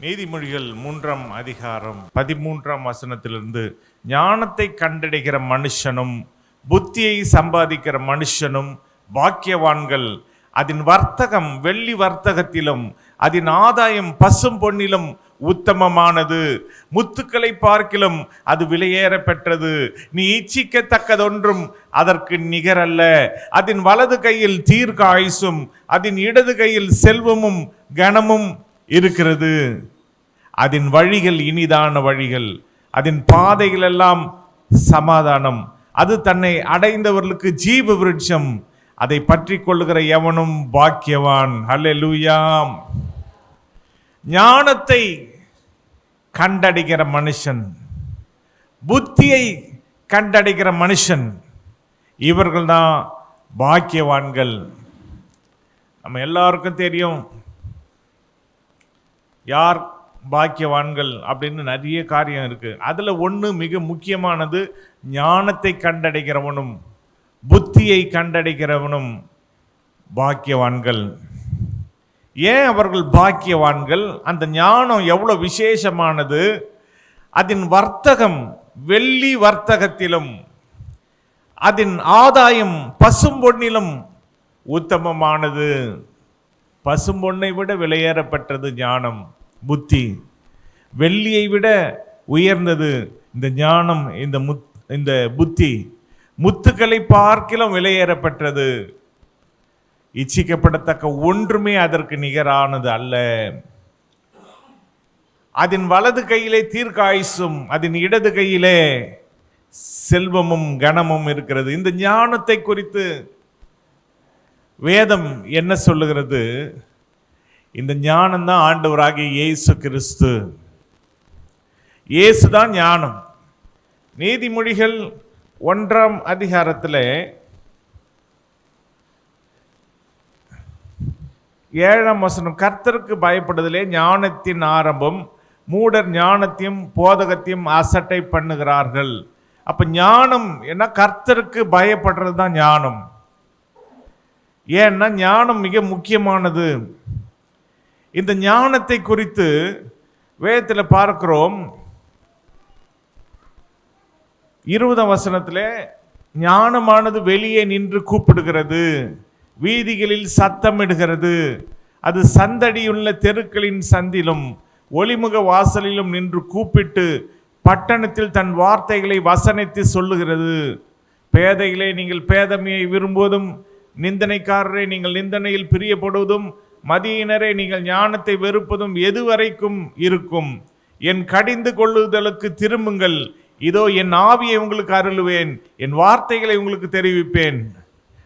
நீதிமொழிகள் 3ஆம் அதிகாரம் 13ஆம் வசனத்திலிருந்து, ஞானத்தை கண்டடைகிற மனுஷனும் புத்தியை சம்பாதிக்கிற மனுஷனும் பாக்கியவான்கள். அதன் வர்த்தகம் வெள்ளி வர்த்தகத்திலும் அதன் ஆதாயம் பசும் பொன்னிலும் உத்தமமானது. முத்துக்களை பார்க்கிலும் அது விலையேற பெற்றது. நீ இச்சிக்கத்தக்கதொன்றும் அதற்கு நிகரல்ல. அதன் வலது கையில் தீர்க்க ஆயுசும் அதன் இடது கையில் செல்வமும் கனமும் இருக்கிறது. அதன் வழிகள் இனிதான வழிகள், அதன் பாதைகள் எல்லாம் சமாதானம். அது தன்னை அடைந்தவர்களுக்கு ஜீவ விருட்சம். அதை பற்றி கொள்ளுகிற எவனும் பாக்கியவான். ஹல்லேலூயா. ஞானத்தை கண்டடைகிற மனுஷன், புத்தியை கண்டடைகிற மனுஷன், இவர்கள் தான் பாக்கியவான்கள். நம்ம எல்லாருக்கும் தெரியும் யார் பாக்கியவான்கள் அப்படின்னு நிறைய காரியம் இருக்கு. அதுல ஒன்று மிக முக்கியமானது, ஞானத்தை கண்டடைகிறவனும் புத்தியை கண்டடைகிறவனும் பாக்கியவான்கள். ஏன் அவர்கள் பாக்கியவான்கள்? அந்த ஞானம் எவ்வளவு விசேஷமானது. அதன் வர்த்தகம் வெள்ளி வர்த்தகத்திலும் அதன் ஆதாயம் பசும் பொன்னிலும் உத்தமமானது. பசும் பொன்னை விட விலையேறப்பட்டது ஞானம், புத்தி. வெள்ளியை விட உயர்ந்தது இந்த ஞானம், இந்த புத்தி. முத்துக்களை பார்க்கிலும் விலையேறப்பட்டது. இச்சிக்கப்படத்தக்க ஒன்றுமே அதற்கு நிகரானது அல்ல. அதன் வலது கையிலே தீர்க்காயுசும் அதன் இடது கையிலே செல்வமும் கனமும் இருக்கிறது. இந்த ஞானத்தை குறித்து வேதம் என்ன சொல்லுகிறது? இந்த ஞானம் தான் ஆண்டவராகிய இயேசு கிறிஸ்து. இயேசுதான் ஞானம். நீதிமொழிகள் 1ஆம் அதிகாரத்தில் 7ஆம் வசனம், கர்த்தருக்கு பயப்படுதலே ஞானத்தின் ஆரம்பம், மூடர் ஞானத்தையும் போதகத்தையும் அசட்டை பண்ணுகிறார்கள். அப்ப ஞானம் என்ன? கர்த்தருக்கு பயப்படுறது தான் ஞானம். ஏன்னா ஞானம் மிக முக்கியமானது. இந்த ஞானத்தை குறித்து வேதத்தில் பார்க்கிறோம். 20ஆம் வசனத்தில், ஞானமானது வெளியே நின்று கூப்பிடுகிறது, வீதிகளில் சத்தமிடுகிறது, அது சந்தடியுள்ள தெருக்களின் சந்திலும் ஒளிமுக வாசலிலும் நின்று கூப்பிட்டு பட்டணத்தில் தன் வார்த்தைகளை வசனித்து சொல்லுகிறது. பேதைகளே, நீங்கள் பேதமையை விரும்புவதும், நிந்தனைக்காரரை நீங்கள் நிந்தனையில் பிரியப்படுவதும், மதியினரே நீங்கள் ஞானத்தை வெறுப்பதும் எதுவரைக்கும் இருக்கும்? என் கடிந்து கொள்ளுதலுக்கு திரும்புங்கள், இதோ என் ஆவியை உங்களுக்கு அருளுவேன், என் வார்த்தைகளை உங்களுக்கு தெரிவிப்பேன்.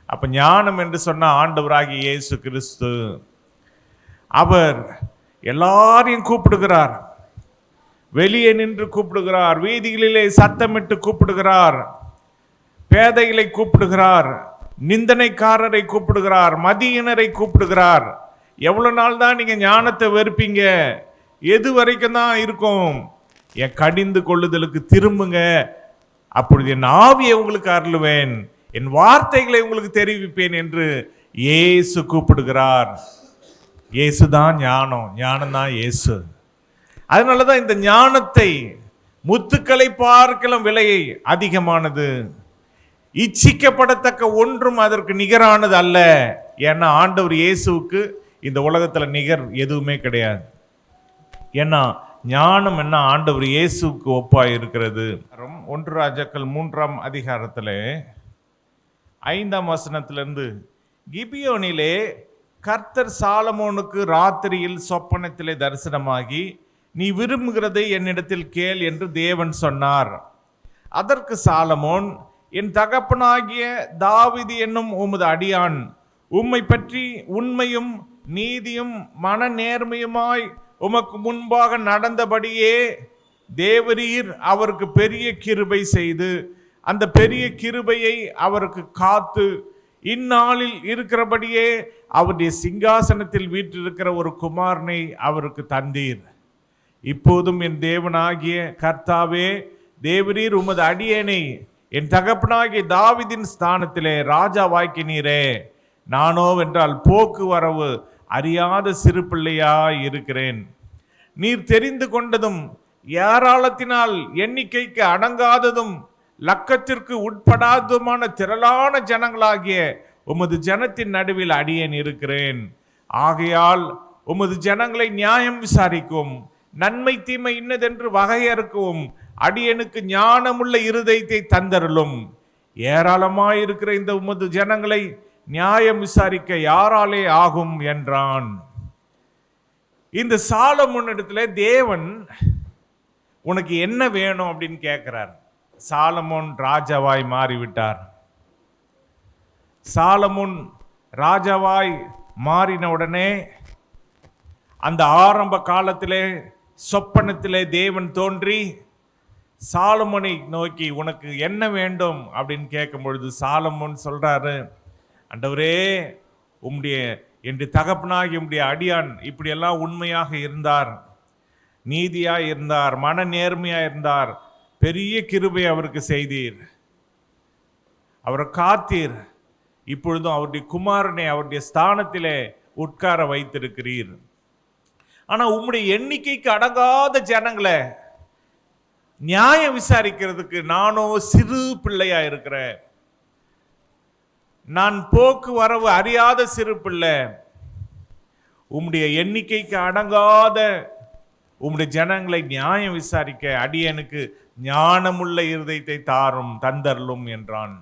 அப்ப ஞானம் என்று சொன்ன ஆண்டவராகிய இயேசு கிறிஸ்து. அவர் எல்லாரையும் கூப்பிடுகிறார், வெளியே நின்று கூப்பிடுகிறார், வீதிகளிலே சத்தமிட்டு கூப்பிடுகிறார், பேதைகளை கூப்பிடுகிறார், நிந்தனைக்காரரை கூப்பிடுகிறார், மதியினரை கூப்பிடுகிறார். எவ்வளவு நாள் தான் நீங்க ஞானத்தை வெறுப்பீங்க? எது வரைக்கும் தான் இருக்கும்? என் கடிந்து கொள்ளுதலுக்கு திரும்புங்க, அப்பொழுது என் ஆவியை உங்களுக்கு அருளுவேன், என் வார்த்தைகளை உங்களுக்கு தெரிவிப்பேன் என்று இயேசு கூப்பிடுகிறார். இயேசு தான் ஞானம், ஞானம் தான் இயேசு. அதனாலதான் இந்த ஞானத்தை, முத்துக்களை பார்க்கலாம் விலை அதிகமானது, இச்சிக்கப்படத்தக்க ஒன்றும் அதற்கு நிகரானது அல்ல. ஏன்னா ஆண்டவர் இயேசுவுக்கு இந்த உலகத்துல நிகர் எதுவுமே கிடையாது. ஏன்னா ஞானம் என்ன? ஆண்டவர் இயேசுவுக்கு ஒப்பாய் இருக்கிறது. 1 ராஜாக்கள் 3ஆம் அதிகாரத்தில் 5ஆம் வசனத்திலிருந்து, கிபியோனிலே கர்த்தர் சாலமோனுக்கு ராத்திரியில் சொப்பனத்திலே தரிசனமாகி, நீ விரும்புகிறதை என்னிடத்தில் கேள் என்று தேவன் சொன்னார். அதற்கு சாலமோன், என் தகப்பனாகிய தாவீது என்னும் உமது அடியான் உம்மை பற்றி உண்மையும் நீதியும் மன நேர்மையுமாய் உமக்கு முன்பாக நடந்தபடியே தேவரீர் அவருக்கு பெரிய கிருபை செய்து அந்த பெரிய கிருபையை அவருக்கு காத்து இந்நாளில் இருக்கிறபடியே அவருடைய சிங்காசனத்தில் வீற்றிருக்கிற ஒரு குமாரனை அவருக்கு தந்தீர். இப்போதும் என் தேவனாகிய கர்த்தாவே, தேவரீர் உமது அடியேனை என் தகப்பனாகிய தாவீதின் ஸ்தானத்திலே ராஜாவாக்கினீரே. நானோ வென்றால் போக்குவரவு அறியாத சிறு பிள்ளையாய் இருக்கிறேன். நீர் தெரிந்து கொண்டதும் ஏராளத்தினால் எண்ணிக்கைக்கு அடங்காததும் லக்கத்திற்கு உட்படாததுமான திரளான ஜனங்களாகிய உமது ஜனத்தின் நடுவில் அடியேன் இருக்கிறேன். ஆகையால் உமது ஜனங்களை நியாயம் விசாரிக்கும், நன்மை தீமை இன்னதென்று வகையறுக்கவும் அடியனுக்கு ஞானமுள்ள இருதயத்தை தந்தருளும். ஏராளமாயிருக்கிற இந்த உமது ஜனங்களை நியாயம் விசாரிக்க யாராலே ஆகும் என்றான். இந்த சாலமோன் இடத்துல தேவன் உனக்கு என்ன வேணும் அப்படின்னு கேட்கிறார். சாலமோன் ராஜாவாய் மாறிவிட்டார். சாலமோன் ராஜாவாய் மாறின உடனே அந்த ஆரம்ப காலத்திலே சொப்பனத்திலே தேவன் தோன்றி சாலமோனை நோக்கி உனக்கு என்ன வேண்டும் அப்படின்னு கேட்கும் பொழுது சாலமோன் சொல்றாரு, ஆண்டவரே, உம்முடைய என்று தகப்பனாகி உம்முடைய அடியான் இப்படியெல்லாம் உண்மையாக இருந்தார், நீதியாய் இருந்தார், மன நேர்மையாக இருந்தார், பெரிய கிருபை அவருக்கு செய்தீர், அவரை காத்தீர், இப்பொழுதும் அவருடைய குமாரனை அவருடைய ஸ்தானத்திலே உட்கார வைத்திருக்கிறீர். ஆனா உம்முடைய எண்ணிக்கைக்கு அடங்காத ஜனங்களை நியாயம் விசாரிக்கிறதுக்கு நானோ சிறு பிள்ளையா இருக்கிறேன். நான் போக்குவரவு அறியாத சிறு பிள்ளை. உம்முடைய எண்ணிக்கைக்கு அடங்காத உம்முடைய ஜனங்களை நியாயம் விசாரிக்க அடியனுக்கு ஞானமுள்ள இருதயத்தை தாரும் தந்தரலும் என்றான்.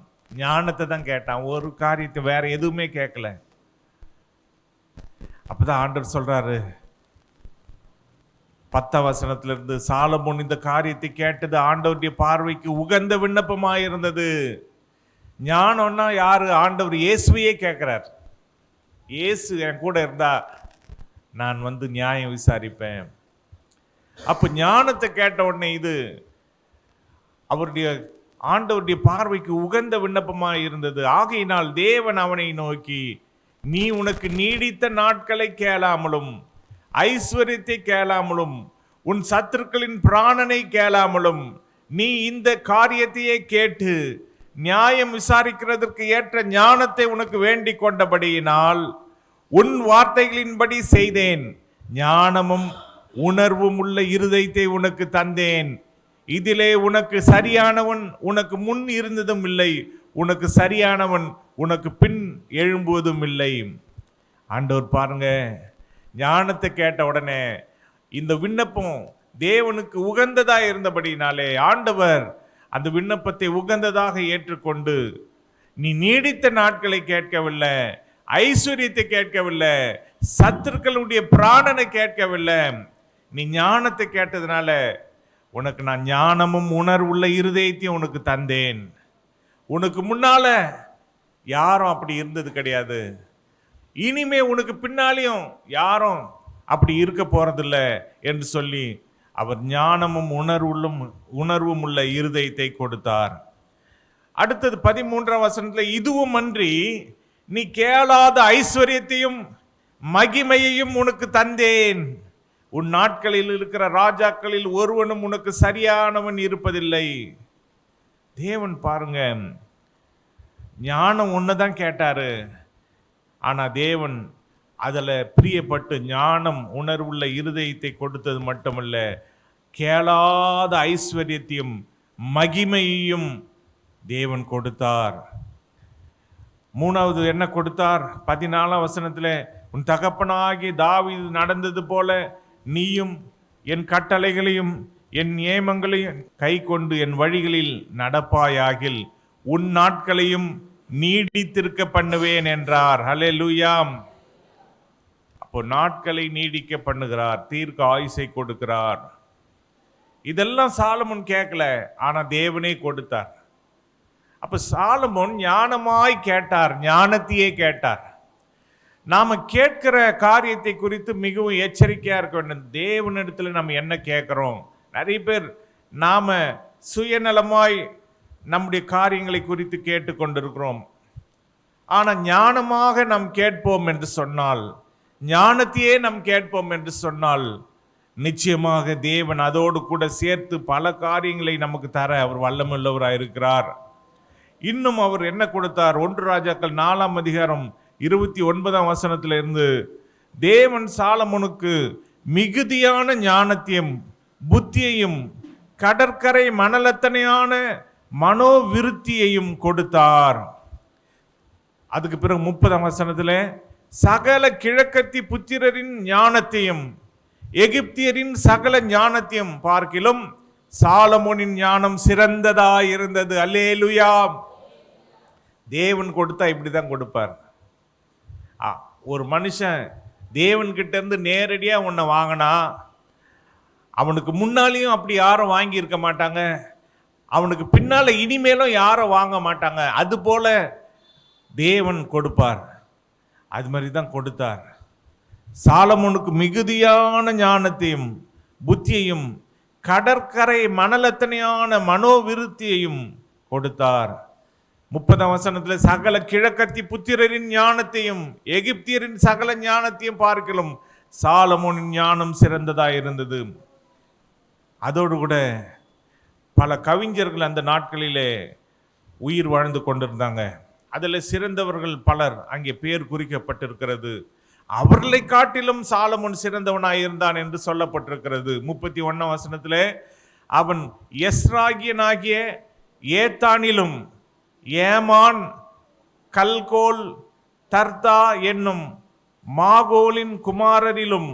ஞானத்தை தான் கேட்டான், ஒரு காரியத்தை வேற எதுவுமே கேட்கல. அப்பதான் ஆண்டவர் சொல்றாரு 10ஆம் வசனத்திலிருந்து, சாலமோன் இந்த காரியத்தை கேட்டது ஆண்டவருடைய பார்வைக்கு உகந்த விண்ணப்பமாயிருந்தது. ஞானம்னா யாரு? ஆண்டவர் இயேசுவையே கேட்கிறார். இயேசு என் கூட இருந்தா நான் நியாயம் விசாரிப்பேன். அப்ப ஞானத்தை கேட்ட உடனே இது அவருடைய ஆண்டவருடைய பார்வைக்கு உகந்த விண்ணப்பமாக இருந்தது. ஆகையினால் தேவன் அவனை நோக்கி, நீ உனக்கு நீடித்த நாட்களை கேளாமலும் ஐஸ்வர்யத்தை கேளாமலும் உன் சத்துருக்களின் பிராணனை கேளாமலும் நீ இந்த காரியத்தையே கேட்டு நியாயம் விசாரிக்கிறதற்கு ஏற்ற ஞானத்தை உனக்கு வேண்டிக் கொண்டபடியினால் உன் வார்த்தைகளின்படி செய்தேன். ஞானமும் உணர்வும் உள்ள இருதயத்தை உனக்கு தந்தேன். இதிலே உனக்கு சரியானவன் உனக்கு முன் இருந்ததும் இல்லை, உனக்கு சரியானவன் உனக்கு பின் எழும்புவதும் இல்லை. ஆண்டவர் பாருங்க, ஞானத்தை கேட்ட உடனே இந்த விண்ணப்பம் தேவனுக்கு உகந்ததா இருந்தபடினாலே ஆண்டவர் அந்த விண்ணப்பத்தை உகந்ததாக ஏற்றுக்கொண்டு, நீ நீடித்த நாட்களை கேட்கவில்லை, ஐஸ்வர்யத்தை கேட்கவில்லை, சத்துருக்களுடைய பிராணனை கேட்கவில்லை, நீ ஞானத்தை கேட்டதுனால உனக்கு நான் ஞானமும் உணர்வுள்ள இருதயத்தையும் உனக்கு தந்தேன். உனக்கு முன்னால யாரும் அப்படி இருந்தது கிடையாது, இனிமே உனக்கு பின்னாலையும் யாரும் அப்படி இருக்க போறதில்ல என்று சொல்லி அவர் ஞானமும் உணர்வும் உள்ள இருதயத்தை கொடுத்தார். அடுத்தது 13ஆம் வசனத்துல, இதுவும் அன்றி நீ கேளாத ஐஸ்வர்யத்தையும் மகிமையையும் உனக்கு தந்தேன். உன் நாட்களில் இருக்கிற ராஜாக்களில் ஒருவனும் உனக்கு சரியானவன் இருப்பதில்லை. தேவன் பாருங்க, ஞானம் ஒன்னுதான் கேட்டாரு. ஆனா தேவன் அதில் பிரியப்பட்டு ஞானம் உணர்வுள்ள இருதயத்தை கொடுத்தது மட்டுமல்ல, கேளாத ஐஸ்வர்யத்தையும் மகிமையையும் தேவன் கொடுத்தார். மூணாவது என்ன கொடுத்தார்? 14ஆம் வசனத்தில், உன் தகப்பனாகி தாவீது நடந்தது போல நீயும் என் கட்டளைகளையும் என் நியமங்களையும் கை கொண்டு என் வழிகளில் நடப்பாயாகில் உன் நாட்களையும் நீடித்திருக்க பண்ணுவேன் என்றார். ஹல்லேலூயா. அப்போ நாட்களை நீடிக்க பண்ணுகிறார், தீர்க்க ஆயுசை கொடுக்கிறார். இதெல்லாம் சாலமோன் கேட்கல, ஆனா தேவனே கொடுத்தார். அப்ப சாலமோன் ஞானமாய் கேட்டார், ஞானத்தையே கேட்டார். நாம கேட்கிற காரியத்தை குறித்து மிகவும் எச்சரிக்கையா இருக்க வேண்டும். தேவனிடத்துல நம்ம என்ன கேட்கிறோம்? நிறைய பேர் நாம சுயநலமாய் நம்முடைய காரியங்களை குறித்து கேட்டுக்கொண்டிருக்கிறோம். ஆனா ஞானமாக நாம் கேட்போம் என்று சொன்னால், ஞானத்தையே நாம் கேட்போம் என்று சொன்னால், நிச்சயமாக தேவன் அதோடு கூட சேர்த்து பல காரியங்களை நமக்கு தர அவர் வல்லமுள்ளவராக இருக்கிறார். இன்னும் அவர் என்ன கொடுத்தார்? 1 ராஜாக்கள் 4ஆம் அதிகாரம் 29ஆம் வசனத்திலிருந்து, தேவன் சாலமோனுக்கு மிகுதியான ஞானத்தையும் புத்தியையும் கடற்கரை மணலத்தனையான மனோவிருத்தியையும் கொடுத்தார். அதுக்கு பிறகு 30ஆம் வசனத்தில் சகல கிழக்கத்தி புத்திரரின் ஞானத்தையும் எகிப்தியரின் சகல ஞானத்தையும் பார்க்கிலும் சாலமோனின் ஞானம் சிறந்ததாய் இருந்தது. அல்லேலூயா. தேவன் கொடுத்தா இப்படிதான் கொடுப்பார். ஒரு மனுஷன் தேவன்கிட்ட இருந்து நேரடியா உன்னை வாங்கினா அவனுக்கு முன்னாலேயும் அப்படி யாரும் வாங்கி இருக்க மாட்டாங்க, அவனுக்கு பின்னால இனிமேலும் யாரும் வாங்க மாட்டாங்க. அது போல தேவன் கொடுப்பார். அது மாதிரி தான் கொடுத்தார். சாலமோனுக்கு மிகுதியான ஞானத்தையும் புத்தியையும் கடற்கரை மணலத்தனையான மனோவிருத்தியையும் கொடுத்தார். 30ஆம் வசனத்தில் சகல கிழக்கத்தி புத்திரரின் ஞானத்தையும் எகிப்தியரின் சகல ஞானத்தையும் பார்க்கலும் சாலமோனின் ஞானம் சிறந்ததாக இருந்தது. அதோடு கூட பல கவிஞர்கள் அந்த நாட்களிலே உயிர் வாழ்ந்து கொண்டிருந்தாங்க. அதில் சிறந்தவர்கள் பலர் அங்கே பேர் குறிக்கப்பட்டிருக்கிறது. அவர்களை காட்டிலும் சாலமோன் சிறந்தவனாய் இருந்தான் என்று சொல்லப்பட்டிருக்கிறது. 31ஆம் வசனத்திலே அவன் எஸ்ராகியனாகிய ஏத்தானிலும் ஏமான் கல்கோல் தர்தா என்னும் மாகோலின் குமாரரிலும்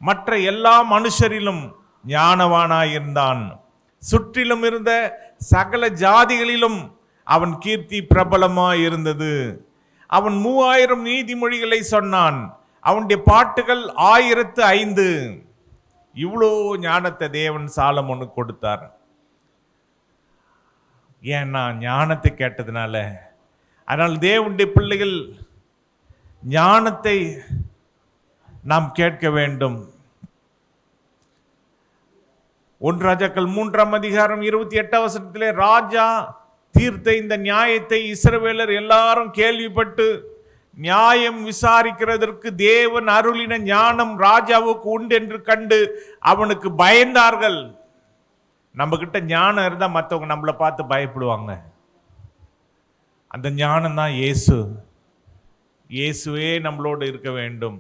மற்ற எல்லா மனுஷரிலும் ஞானவானாயிருந்தான். சுற்றிலும் இருந்த சகல ஜாதிகளிலும் அவன் கீர்த்தி பிரபலமாய் இருந்தது. அவன் 3000 நீதிமொழிகளை சொன்னான். அவனுடைய பாட்டுகள் 1005. இவ்வளோ ஞானத்தை தேவன் சாலமோனுக்கு கொடுத்தார். ஏன்னா ஞானத்தை கேட்டதுனால. அதனால் தேவனுடைய பிள்ளைகள் ஞானத்தை நாம் கேட்க வேண்டும். 1 ராஜாக்கள் 3ஆம் அதிகாரம் 28ஆம் வசனத்திலே ராஜா தீர்த்த இந்த நியாயத்தை இஸ்ரவேலர் எல்லாரும் கேள்விப்பட்டு நியாயம் விசாரிக்கிறதற்கு தேவன் அருளின ஞானம் ராஜாவுக்கு உண்டு என்று கண்டு அவனுக்கு பயந்தார்கள். நம்ம கிட்ட ஞானம் இருந்தா மற்றவங்க நம்மளை பார்த்து பயப்படுவாங்க. அந்த ஞானம் தான் இயேசு. இயேசுவே நம்மளோடு இருக்க வேண்டும்.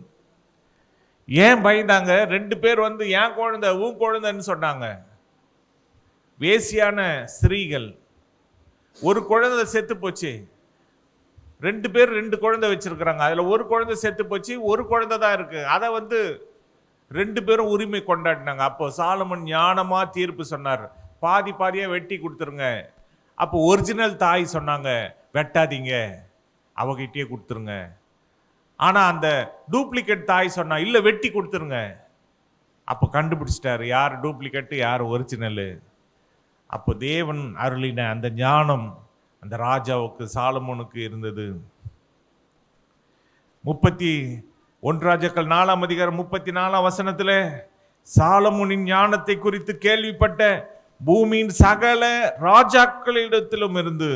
ஏன் பயந்தாங்க? 2 பேர் வந்து என் குழந்தை உன் குழந்தைன்னு சொன்னாங்க. வேசியான ஸ்திரீகள். ஒரு குழந்தை செத்து போச்சு. 2 பேர் 2 குழந்தை வச்சிருக்கிறாங்க. அதுல ஒரு குழந்தை செத்து போச்சு, ஒரு குழந்தை தான் இருக்கு. அதை வந்து 2 பேரும் உரிமை கொண்டாடினாங்க. அப்போ சாலமோன் ஞானமா தீர்ப்பு சொன்னார், பாதி பாதியா வெட்டி கொடுத்துருங்க. அப்போ ஒரிஜினல் தாய் சொன்னாங்க, வெட்டாதீங்க, அவகிட்டே கொடுத்துருங்க. ஆனா அந்த டூப்ளிகேட் தாய் சொன்னா, இல்ல வெட்டி கொடுத்துருங்க. அப்போ கண்டுபிடிச்சிட்டாரு யார் டூப்ளிகேட் யார் ஒரிஜினல். அப்போ தேவன் அருளின அந்த ஞானம் அந்த ராஜாவுக்கு சாலமோனுக்கு இருந்தது. 1 ராஜாக்கள் 4ஆம் அதிகாரம் 34ஆம் வசனத்தில் சாலமோனின் ஞானத்தை குறித்து கேள்விப்பட்ட பூமியின் சகல ராஜாக்களிடத்திலும் இருந்து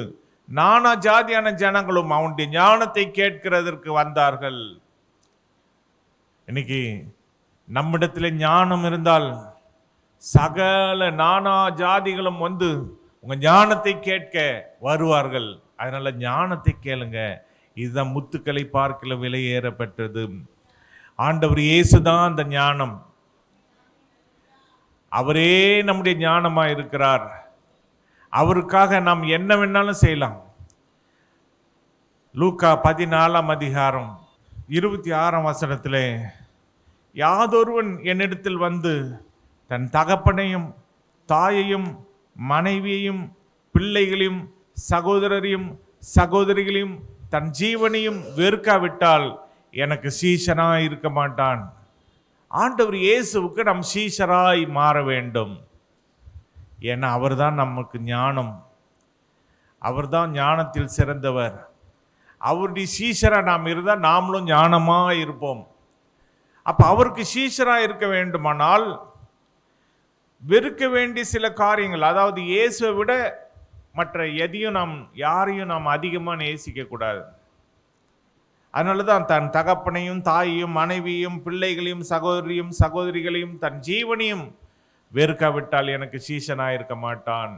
நானா ஜாதியான ஜனங்களும் அவனுடைய ஞானத்தை கேட்கிறதற்கு வந்தார்கள். இன்னைக்கு நம்மிடத்தில் ஞானம் இருந்தால் சகல நானா ஜாதிகளும் வந்து உங்க ஞானத்தை கேட்க வருவார்கள். அதனால ஞானத்தை கேளுங்க. இதுதான் முத்துக்களை பார்க்கல விலையேற பெற்றது. ஆண்டவர் இயேசுதான் அந்த ஞானம். அவரே நம்முடைய ஞானமா இருக்கிறார். அவருக்காக நாம் என்ன வேணாலும் செய்யலாம். லூக்கா 14ஆம் அதிகாரம் 26ஆம் வசனத்திலே யாதொருவன் என்னிடத்தில் வந்து தன் தகப்பனையும் தாயையும் மனைவியையும் பிள்ளைகளையும் சகோதரரையும் சகோதரிகளையும் தன் ஜீவனையும் வெறுக்காவிட்டால் எனக்கு சீஷனாய் இருக்க மாட்டான். ஆண்டவர் இயேசுவுக்கு நம் சீஷராய் மாற வேண்டும். ஏன்னா அவர்தான் நமக்கு ஞானம். அவர்தான் ஞானத்தில் சிறந்தவர். அவருடைய சீஷரா நாம் இருந்தால் நாமளும் ஞானமா இருப்போம். அப்ப அவருக்கு சீஷரா இருக்க வேண்டுமானால் வெறுக்க வேண்டிய சில காரியங்கள், அதாவது இயேசுவை விட மற்ற எதையும் யாரையும் நாம் அதிகமாக நேசிக்க கூடாது. அதனால தான் தன் தகப்பனையும் தாயையும் மனைவியும் பிள்ளைகளையும் சகோதரியும் சகோதரிகளையும் தன் ஜீவனையும் வெறுக்காவிட்டால் எனக்கு சீஷனாக இருக்க மாட்டான்.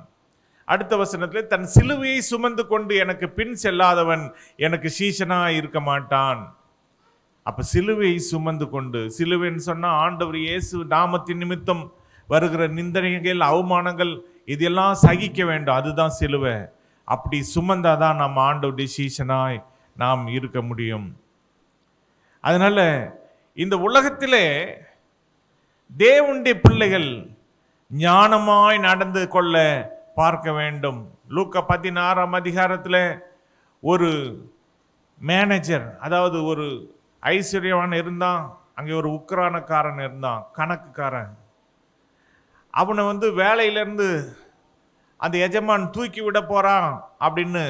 அடுத்த வசனத்தில் தன் சிலுவையை சுமந்து கொண்டு எனக்கு பின் செல்லாதவன் எனக்கு சீஷனாக இருக்க மாட்டான். அப்ப சிலுவை சுமந்து கொண்டு, சிலுவைன்னு சொன்னா ஆண்டவர் இயேசு நாமத்தின் நிமித்தம் வருகிற நிந்தனைகள், அவமானங்கள் இதெல்லாம் சகிக்க வேண்டும். அதுதான் சிலுவை. அப்படி சுமந்தாதான் நம்ம ஆண்டவருடைய சீஷனாய் நாம் இருக்க முடியும். அதனால இந்த உலகத்திலே தேவனுடைய பிள்ளைகள் ஞானமாய் நடந்து கொள்ள பார்க்க வேண்டும். லூக்கா 16ஆம் அதிகாரத்தில் ஒரு மேனேஜர், அதாவது ஒரு ஐஸ்வர்யவான் இருந்தான். அங்கே ஒரு உக்கிரானக்காரன் இருந்தான், கணக்குக்காரன். அவனை வேலையிலேருந்து அந்த எஜமான் தூக்கி விட போறான் அப்படின்னு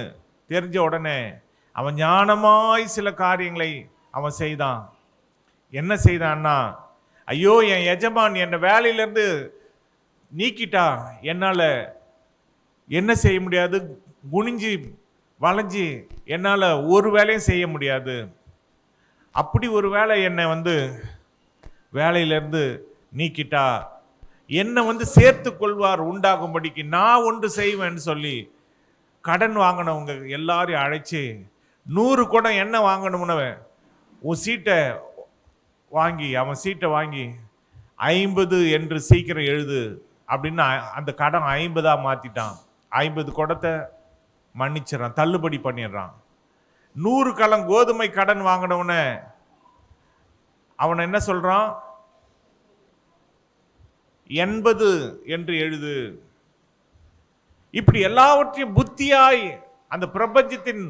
தெரிஞ்ச உடனே அவன் ஞானமாய் சில காரியங்களை அவன் செய்தான். என்ன செய்தான்னா, ஐயோ என் எஜமான் என்னை வேலையிலேருந்து நீக்கிட்டா, என்னால் என்ன செய்ய முடியாது, குனிஞ்சி வளைஞ்சி என்னால் ஒரு வேலையும் செய்ய முடியாது. அப்படி ஒரு வேலை என்னை வேலையிலேருந்து நீக்கிட்டா என்னை சேர்த்து கொள்வார் உண்டாகும்படிக்கு நான் ஒன்று செய்வேன்னு சொல்லி கடன் வாங்கினவங்க எல்லாரையும் அழைச்சி 100 குடம் எண்ணெய் வாங்கணும்னு உன் சீட்டை வாங்கி, அவன் சீட்டை வாங்கி 50 என்று சீக்கிரம் எழுது அப்படின்னு அந்த கடன் 50ஆ மாற்றிட்டான். 50 குடத்தை மன்னிச்சிடறான், தள்ளுபடி பண்ணிடுறான். 100 கலம் கோதுமை கடன் வாங்கினவன அவன் என்ன சொல்றான், 80 என்று எழுது. இப்படி எல்லாவற்றையும் புத்தியாய் அந்த பிரபஞ்சத்தின்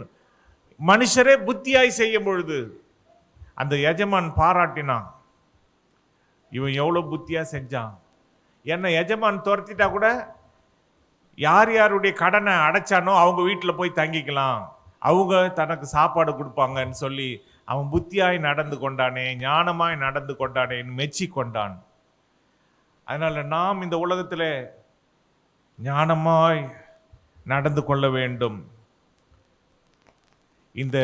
மனுஷரே புத்தியாய் செய்யும் பொழுது அந்த எஜமான் பாராட்டினான், இவன் எவ்வளவு புத்தியா செஞ்சான். என்ன எஜமான் துரத்திட்டா கூட யார் யாருடைய கடனை அடைச்சானோ அவங்க வீட்டில் போய் தங்கிக்கலாம், அவங்க தனக்கு சாப்பாடு கொடுப்பாங்கன்னு சொல்லி அவன் புத்தியாய் நடந்து கொண்டானே, ஞானமாய் நடந்து கொண்டானேன்னு மெச்சி கொண்டான். அதனால நாம் இந்த உலகத்தில் ஞானமாய் நடந்து கொள்ள வேண்டும். இந்த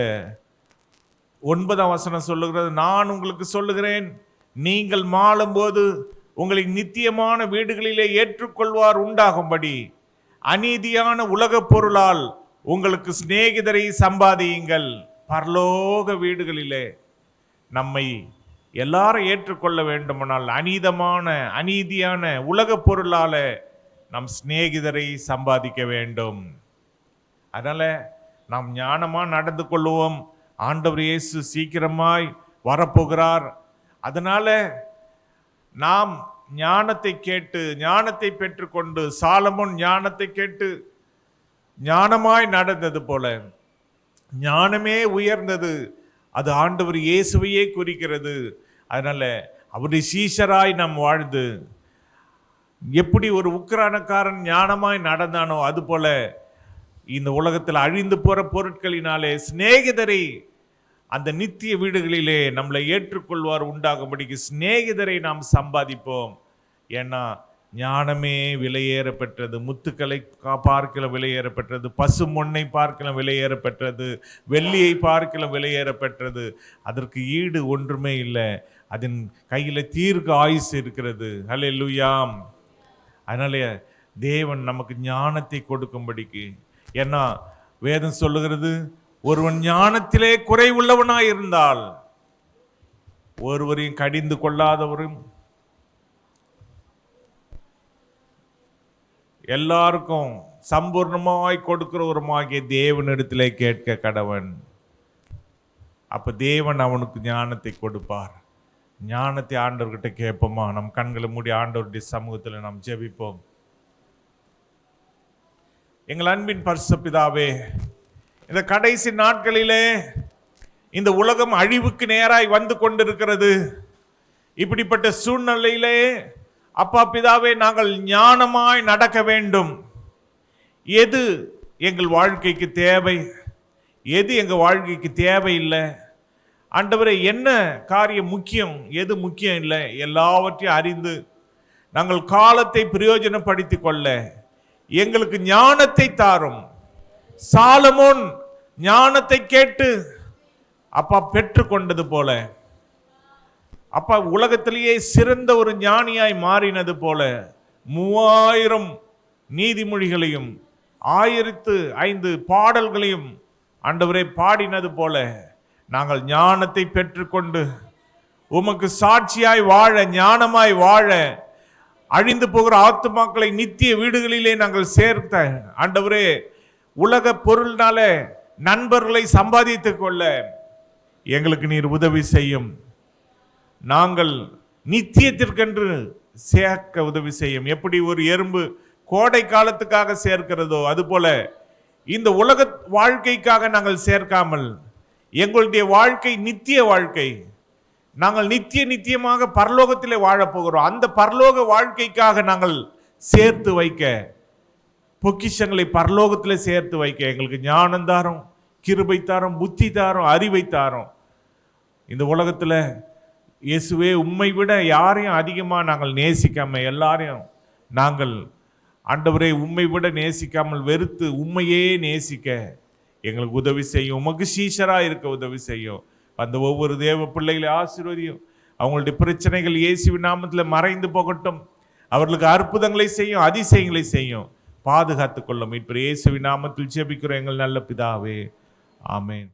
9ஆம் வசனம் சொல்லுகிறது, நான் உங்களுக்கு சொல்லுகிறேன், நீங்கள் மாளும்போது உங்களை நித்தியமான வீடுகளிலே ஏற்றுக்கொள்வார் உண்டாகும்படி அநீதியான உலக பொருளால் உங்களுக்கு சிநேகிதரை சம்பாதியுங்கள். பரலோக வீடுகளிலே நம்மை எல்லாரும் ஏற்றுக்கொள்ள வேண்டுமானால் அநீதியான உலக பொருளால நம் சிநேகிதரை சம்பாதிக்க வேண்டும். அதனால நாம் ஞானமா நடந்து கொள்வோம். ஆண்டவர் இயேசு சீக்கிரமாய் வரப்போகிறார். அதனால நாம் ஞானத்தை கேட்டு ஞானத்தை பெற்றுக்கொண்டு, சாலமோன் ஞானத்தை கேட்டு ஞானமாய் நடந்தது போல ஞானமே உயர்ந்தது. அது ஆண்டவர் இயேசுவையே குறிக்கிறது. அதனால அவருடைய சீஷராய் நாம் வாழ்ந்து, எப்படி ஒரு உக்கிரானக்காரன் ஞானமாய் நடந்தானோ அது போல இந்த உலகத்தில் அழிந்து போற பொருட்களினாலே சிநேகிதரை, அந்த நித்திய வீடுகளிலே நம்மளை ஏற்றுக்கொள்வார் உண்டாகும்படிக்கு சிநேகிதரை நாம் சம்பாதிப்போம். ஏன்னா ஞானமே விலையேறப்பெற்றது, முத்துக்களை பார்க்கல விலையேறப்பெற்றது, பசு மொன்னை பார்க்கல விலையேறப்பெற்றது, வெள்ளியை பார்க்கல விலையேறப்பெற்றது. அதற்கு ஈடு ஒன்றுமே இல்லை. அதன் கையில தீர்க்க ஆயுசு இருக்கிறது. ஹல்லேலூயா. அதனால தேவன் நமக்கு ஞானத்தை கொடுக்கும்படிக்கு, ஏன்னா வேதம் சொல்லுகிறது, ஒருவன் ஞானத்திலே குறைவுள்ளவனாய் இருந்தால் ஒருவரையும் கடிந்து கொள்ளாதவரும் எல்லாருக்கும் சம்பூர்ணமாய் கொடுக்கிறவருமாகிய தேவனிடத்திலே கேட்க கடவன். அப்ப தேவன் அவனுக்கு ஞானத்தை கொடுப்பார். ஞானத்தை ஆண்டவர்கிட்ட கேட்போமா? நம் கண்களை மூடி ஆண்டவருடைய சமூகத்தில் நாம் ஜெபிப்போம். எங்கள் அன்பின் பரிசுத்த பிதாவே, இந்த கடைசி நாட்களிலே இந்த உலகம் அழிவுக்கு நேராய் வந்து கொண்டிருக்கிறது. இப்படிப்பட்ட சூழ்நிலையிலே அப்பா பிதாவே, நாங்கள் ஞானமாய் நடக்க வேண்டும். எது எங்கள் வாழ்க்கைக்கு தேவை, எது எங்கள் வாழ்க்கைக்கு தேவையில்லை, ஆண்டவரே என்ன காரியம் முக்கியம், எது முக்கியம் இல்லை, எல்லாவற்றையும் அறிந்து நாங்கள் காலத்தை பிரயோஜனப்படுத்தி கொள்ள எங்களுக்கு ஞானத்தை தாரும். சாலமோன் ஞானத்தை கேட்டு அப்பா பெற்றுக்கொண்டது போல, அப்பா உலகத்திலேயே சிறந்த ஒரு ஞானியாய் மாறினது போல 3000 நீதிமொழிகளையும் 1005 பாடல்களையும் ஆண்டவரே பாடினது போல நாங்கள் ஞானத்தை பெற்றுக்கொண்டு உமக்கு சாட்சியாய் வாழ, ஞானமாய் வாழ, அழிந்து போகிற ஆத்துமாக்களை நித்திய வீடுகளிலே நாங்கள் சேர்த்த ஆண்டவரே, உலக பொருள்னால நண்பர்களை சம்பாதித்துக் கொள்ள எங்களுக்கு நீர் உதவி செய்யும். நாங்கள் நித்தியத்திற்கென்று சேர்க்க உதவி செய்யும். எப்படி ஒரு எறும்பு கோடை காலத்துக்காக சேர்க்கிறதோ அதுபோல இந்த உலக வாழ்க்கைக்காக நாங்கள் சேர்க்காமல் எங்களுடைய வாழ்க்கை நித்திய வாழ்க்கை, நாங்கள் நித்தியமாக பரலோகத்திலே வாழப் போகிறோம். அந்த பரலோக வாழ்க்கைக்காக நாங்கள் சேர்த்து வைக்க, பொக்கிஷங்களை பரலோகத்திலே சேர்த்து வைக்க எங்களுக்கு ஞானம் தாரும், கிருபை தாரும், புத்தி தாரும், அறிவை தாரும். இந்த உலகத்தில் இயேசுவே உம்மை விட யாரையும் அதிகமாக நாங்கள் நேசிக்காம, எல்லாரையும் நாங்கள் ஆண்டவரே உம்மை விட நேசிக்காமல் வெறுத்து உம்மையே நேசிக்க எங்களுக்கு உதவி செய்யும். உமக்கு சீஷராக இருக்க உதவி செய்யும். அந்த ஒவ்வொரு தேவ பிள்ளைகளை ஆசீர்வதியும். அவங்களுடைய பிரச்சனைகள் இயேசுவின் நாமத்தில் மறைந்து போகட்டும். அவர்களுக்கு அற்புதங்களை செய்யும், அதிசயங்களை செய்யும். பாதுகாத்துக் கொள்ளும். இப்ப இயேசுவின் நாமத்தில் ஜெபிக்கிறோம் எங்கள் நல்ல பிதாவே, ஆமென்.